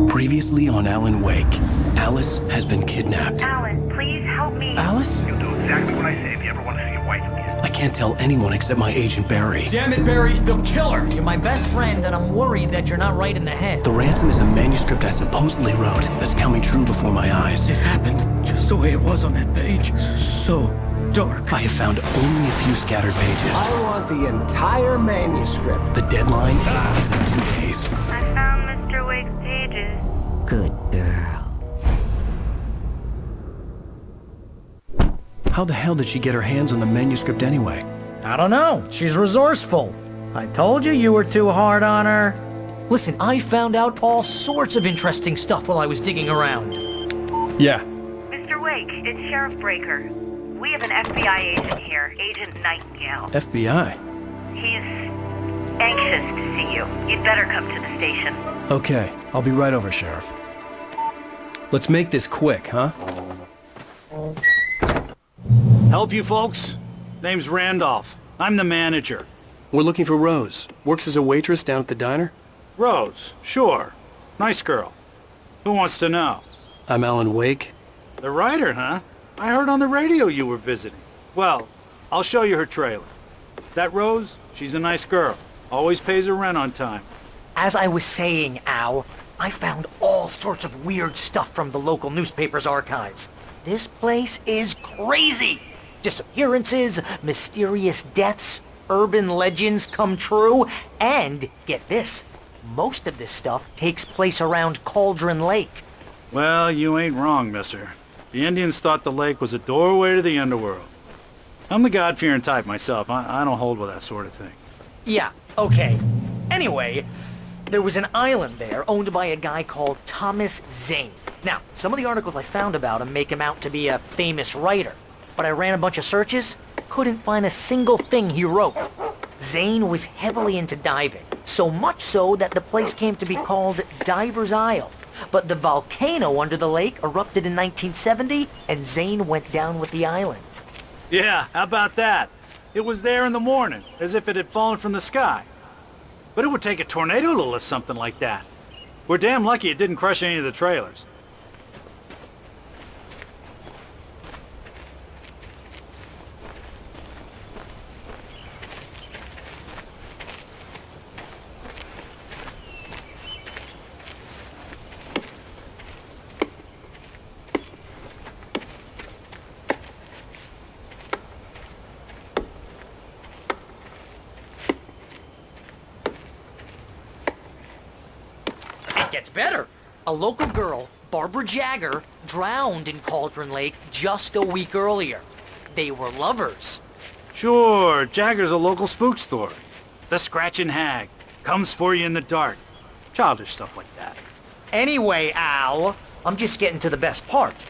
Previously on Alan Wake, Alice has been kidnapped. Alan, please help me. Alice? You'll do exactly what I say if you ever want to see your wife again. I can't tell anyone except my agent Barry. Damn it, Barry, they'll kill her! You're my best friend, and I'm worried that you're not right in the head. The ransom is a manuscript I supposedly wrote that's coming true before my eyes. It happened just the way it was on that page. So dark. I have found only a few scattered pages. I want the entire manuscript. The deadline is in 2 days. I found Mr. Wake's pages. Good girl. How the hell did she get her hands on the manuscript anyway? I don't know. She's resourceful. I told you were too hard on her. Listen, I found out all sorts of interesting stuff while I was digging around. Yeah. Mr. Wake, it's Sheriff Breaker. We have an FBI agent here, Agent Nightingale. FBI? He's anxious to see you. You'd better come to the station. Okay, I'll be right over, Sheriff. Let's make this quick, huh? Help you folks? Name's Randolph. I'm the manager. We're looking for Rose. Works as a waitress down at the diner. Rose, sure. Nice girl. Who wants to know? I'm Alan Wake. The writer, huh? I heard on the radio you were visiting. Well, I'll show you her trailer. That Rose, she's a nice girl. Always pays her rent on time. As I was saying, Al, I found all sorts of weird stuff from the local newspaper's archives. This place is crazy! Disappearances, mysterious deaths, urban legends come true, and, get this, most of this stuff takes place around Cauldron Lake. Well, you ain't wrong, mister. The Indians thought the lake was a doorway to the underworld. I'm the God-fearing type myself. I don't hold with that sort of thing. Yeah, okay. Anyway, there was an island there owned by a guy called Thomas Zane. Now, some of the articles I found about him make him out to be a famous writer, but I ran a bunch of searches, couldn't find a single thing he wrote. Zane was heavily into diving, so much so that the place came to be called Diver's Isle. But the volcano under the lake erupted in 1970, and Zane went down with the island. Yeah, how about that? It was there in the morning, as if it had fallen from the sky. But it would take a tornado to lift something like that. We're damn lucky it didn't crush any of the trailers. It gets better. A local girl, Barbara Jagger, drowned in Cauldron Lake just a week earlier. They were lovers. Sure, Jagger's a local spook story. The Scratching Hag. Comes for you in the dark. Childish stuff like that. Anyway, Al, I'm just getting to the best part.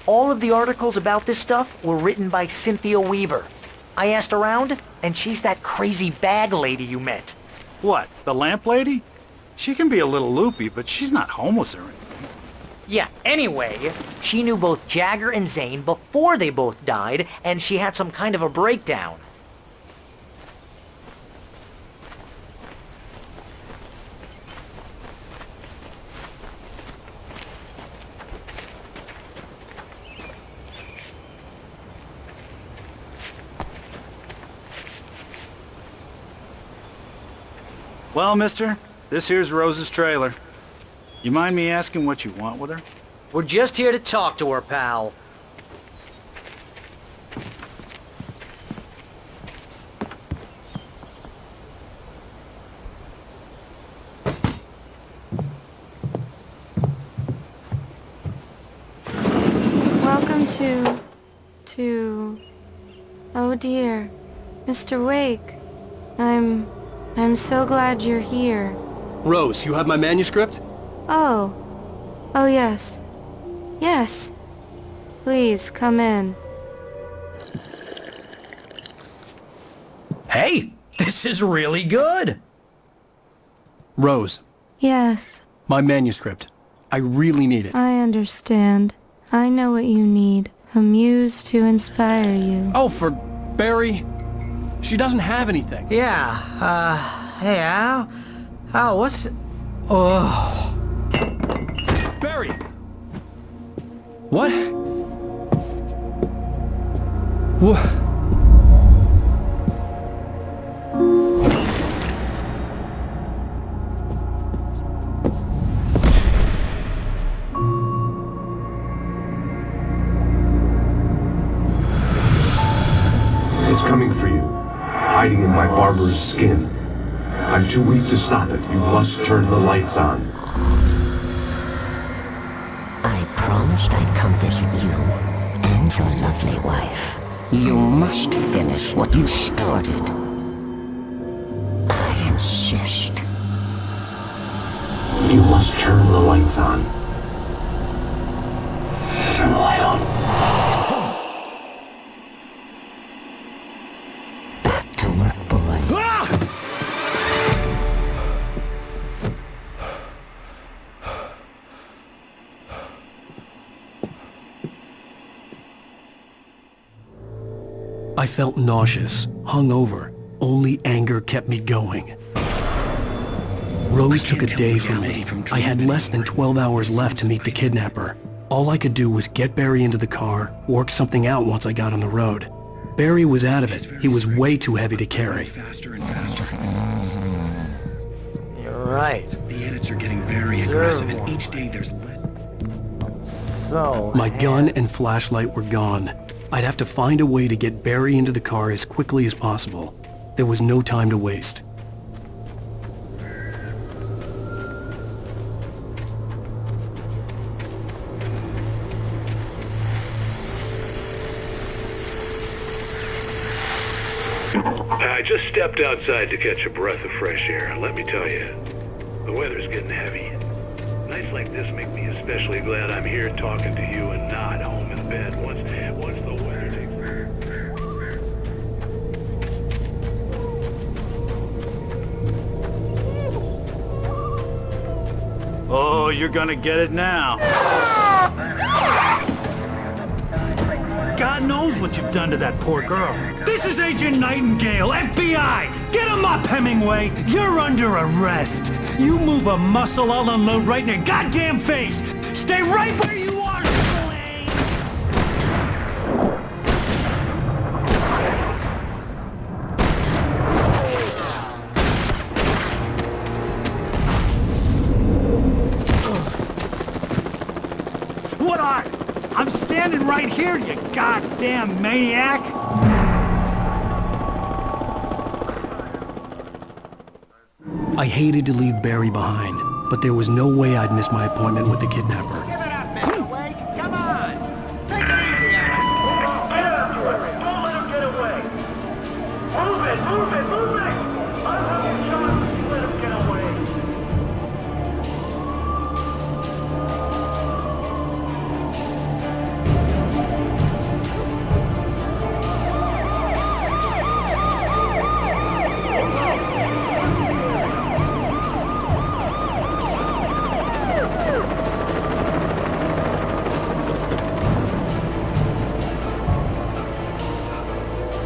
All of the articles about this stuff were written by Cynthia Weaver. I asked around, and she's that crazy bag lady you met. What, the lamp lady? She can be a little loopy, but she's not homeless or anything. Yeah, anyway, she knew both Jagger and Zane before they both died, and she had some kind of a breakdown. Well, mister, this here's Rose's trailer. You mind me asking what you want with her? We're just here to talk to her, pal. Welcome to... Oh dear. Mr. Wake. I'm so glad you're here. Rose, you have my manuscript? Oh. Oh yes. Yes. Please, come in. Hey, this is really good. Rose, Yes, my manuscript. I really need it. I understand. I know what you need. A muse to inspire you. Oh, for Barry? She doesn't have anything. Yeah, hey, Al? Al, what's... Oh... What? What? It's coming for you, hiding in my barber's skin. I'm too weak to stop it. You must turn the lights on. I promised I'd come visit you and your lovely wife. You must finish what you started. I insist. You must turn the lights on. Turn the light on. Back to work, boy. I felt nauseous, hungover. Only anger kept me going. Rose took a day from me. I had less than 12 hours left to meet the kidnapper. All I could do was get Barry into the car, work something out once I got on the road. Barry was out of it. He was way too heavy to carry. Faster and faster. You're right. The edits are getting very aggressive, and each day there's less. So... My gun and flashlight were gone. I'd have to find a way to get Barry into the car as quickly as possible. There was no time to waste. I just stepped outside to catch a breath of fresh air. Let me tell you, the weather's getting heavy. Nights like this make me especially glad I'm here talking to you and not home in bed once the weather takes... Oh, you're gonna get it now. God knows what you've done to that poor girl. This is Agent Nightingale, FBI! Get him up, Hemingway! You're under arrest! You move a muscle, I'll unload right in your goddamn face! Stay right where you are, Slade! What are? I'm standing right here, you goddamn maniac! I hated to leave Barry behind, but there was no way I'd miss my appointment with the kidnapper. Give it up, Mr. Wake. Come on. Take it easy on him. Get after him. Don't let him get away. Move it, move it, move it. I'll have you shot if you let him get away.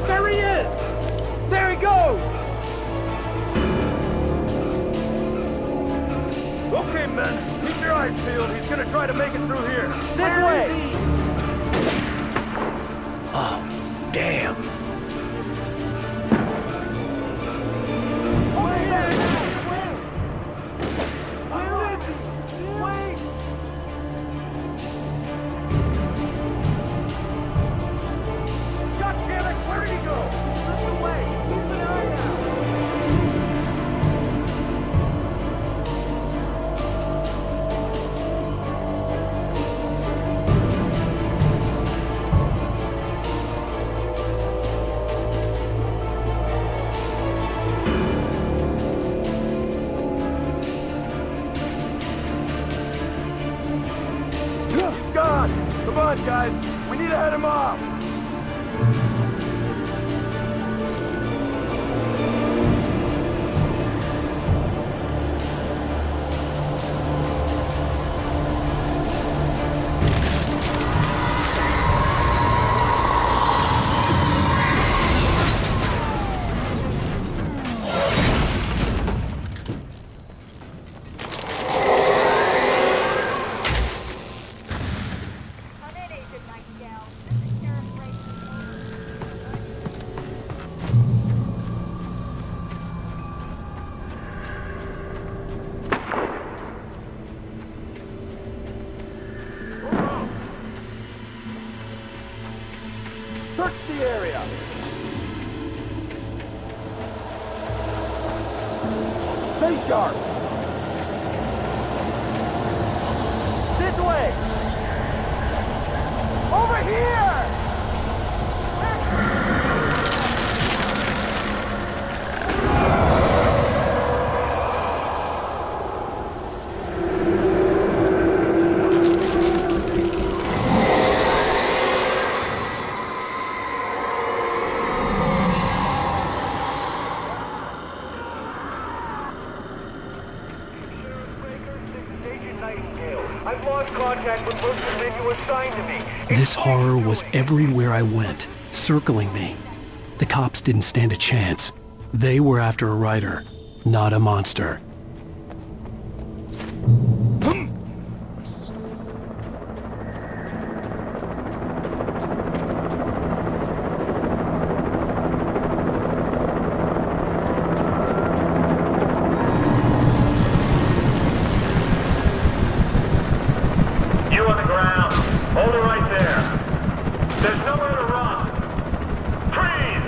There he is! There he goes! Okay, men, keep your eyes peeled. He's gonna try to make it through here. This way! Oh, damn. Where is he? Wait! God damn it, where did he go? This way! Keep an eye out! God! Come on, guys! We need to head him off! Come in, sharp. This way. Over here! I've lost contact with most of the men you assigned to me. This horror was everywhere I went, circling me. The cops didn't stand a chance. They were after a writer, not a monster. You on the ground. Hold it right there. There's nowhere to run. Freeze!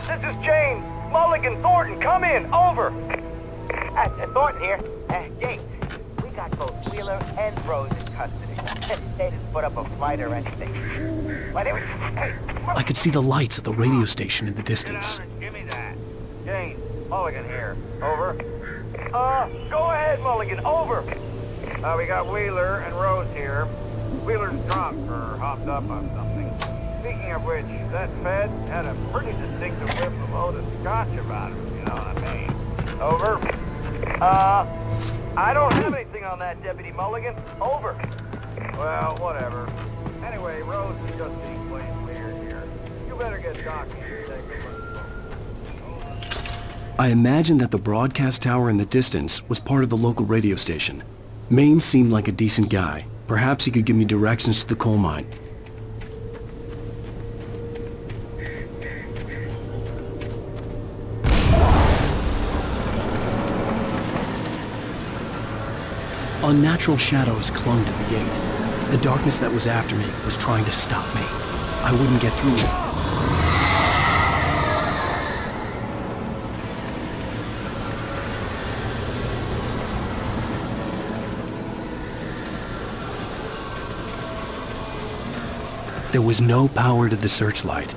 This is James. Mulligan, Thornton, come in. Over. Thornton here. James, we got both Wheeler and Rose in custody. They didn't put up a fight or anything. Why, they were... Hey, I could see the lights at the radio station in the distance. give me that. James, Mulligan here. Over. Go ahead, Mulligan. Over. We got Wheeler and Rose here. Wheeler's drunk or hopped up on something. Speaking of which, that Fed had a pretty distinctive whiff of Otis Scotch about him, you know what I mean? Over. I don't have anything on that, Deputy Mulligan. Over. Well, whatever. Anyway, Rose is just being plain weird here. You better get Doc in and take a look. I imagined that the broadcast tower in the distance was part of the local radio station. Maine seemed like a decent guy. Perhaps he could give me directions to the coal mine. Unnatural shadows clung to the gate. The darkness that was after me was trying to stop me. I wouldn't get through it. There was no power to the searchlight.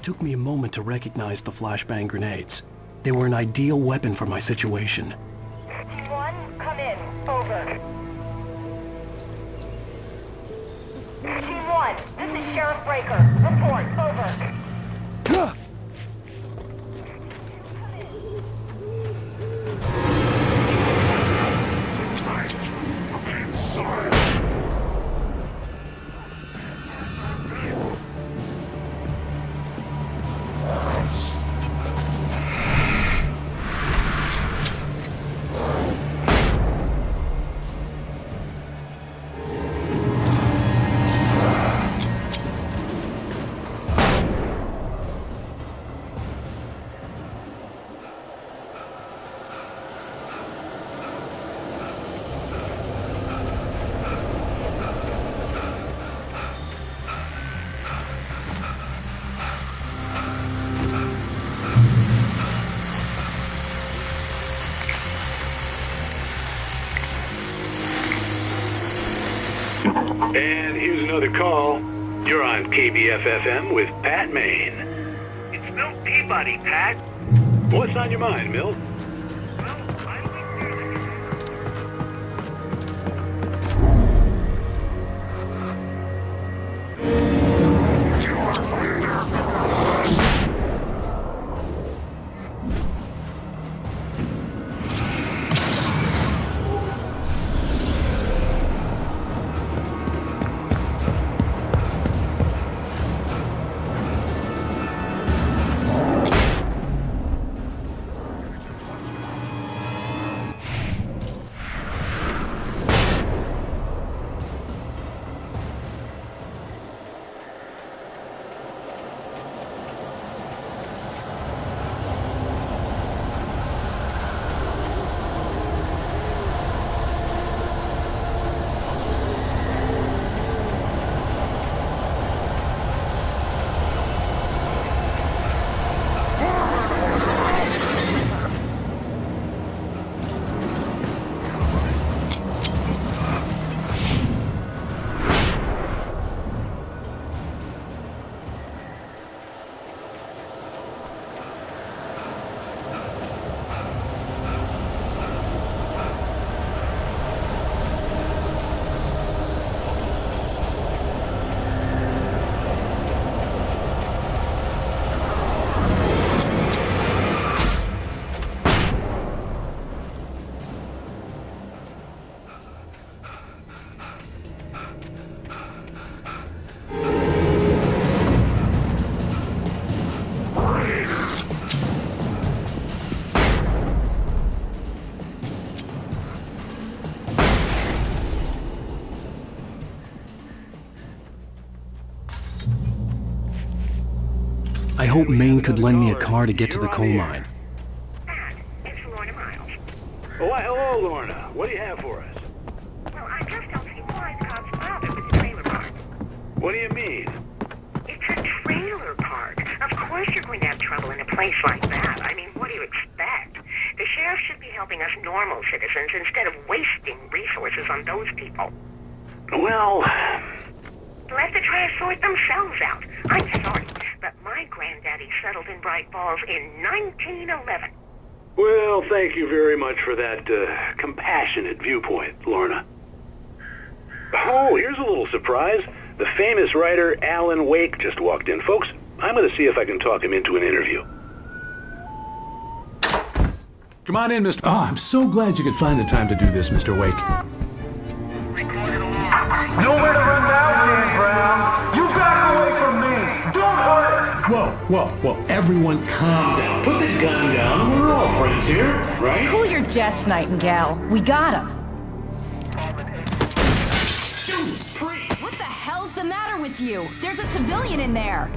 took me a moment to recognize the flashbang grenades. They were an ideal weapon for my situation. Team 1, come in. Over. Team 1, this is Sheriff Breaker. Report. Over. And here's another call. You're on KBF-FM with Pat Maine. It's Milt Peabody, Pat. What's on your mind, Milt? I hope Maine could lend me a car to get to the coal mine. It's Lorna Miles. Oh, why, hello, Lorna. What do you have for us? Well, I'm just Elsie Wisecott's brother with the trailer park. What do you mean? It's a trailer park. Of course you're going to have trouble in a place like that. I mean, what do you expect? The sheriff should be helping us normal citizens instead of wasting resources on those people. Well, Let the trash sort themselves out. I'm sorry, but my granddaddy settled in Bright Falls in 1911. well, thank you very much for that compassionate viewpoint, Lorna. Oh, here's a little surprise. The famous writer Alan Wake just walked in. Folks, I'm going to see if I can talk him into an interview. Come on in, Mr. Oh, I'm so glad you could find the time to do this, Mr. Wake. Nowhere to run now, Dan Brown. You back away from me. Don't hurt her. Whoa, everyone calm down. Put the gun down. We're all friends here, right? Cool your jets, Nightingale. We got him. What the hell's the matter with you? There's a civilian in there.